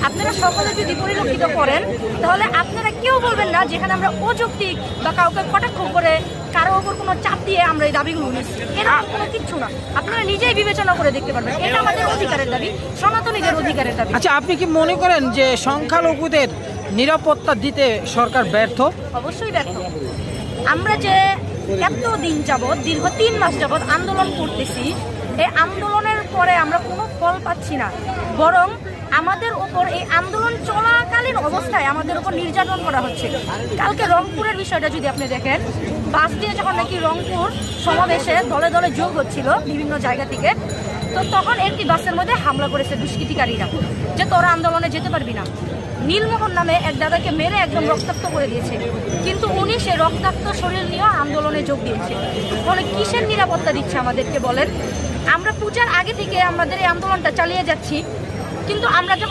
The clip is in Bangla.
আপনারা সকলে যদি পরিলক্ষিত করেন তাহলে আপনারা কেউ বলবেন না যেখানে আমরা অযৌক্তিক বা কাউকে কটাক্ষ করে কারো ওপর কোনো চাপ দিয়ে আমরা এই দাবিগুলো নিচ্ছি, এরকম কোনো কিচ্ছু না। আপনারা নিজেই বিবেচনা করে দেখতে পারবেন, এটা আমাদের অধিকারের দাবি, সনাতনীদের অধিকারের দাবি। আচ্ছা, আপনি কি মনে করেন যে সংখ্যালঘুদের নিরাপত্তা দিতে সরকার ব্যর্থ? অবশ্যই ব্যর্থ। আমরা যে এত দিন যাবৎ, দীর্ঘ 3 মাস যাবৎ আন্দোলন করতেছি, এই আন্দোলনের পরে আমরা কোনো ফল পাচ্ছি না, বরং আমাদের উপর এই আন্দোলন চলাকালীন অবস্থায় আমাদের উপর নির্যাতন করা হচ্ছে। কালকে রংপুরের বিষয়টা যদি আপনি দেখেন, বাস দিয়ে যখন নাকি রংপুর সমাবেশে দলে দলে যোগ হচ্ছিল বিভিন্ন জায়গা থেকে, তো তখন একটি বাসের মধ্যে হামলা করেছে দুষ্কৃতিকারীরা যে তোরা আন্দোলনে যেতে পারবি না। নীলমোহন নামে এক দাদাকে মেরে একদম রক্তাক্ত করে দিয়েছে, কিন্তু উনি সেই রক্তাক্ত শরীর নিয়েও আন্দোলনে যোগ দিয়েছে। ফলে কিসের নিরাপত্তা দিচ্ছে আমাদেরকে বলেন? আমরা পূজার আগে থেকে আমাদের এই আন্দোলনটা চালিয়ে যাচ্ছি, কিন্তু আমরা যখন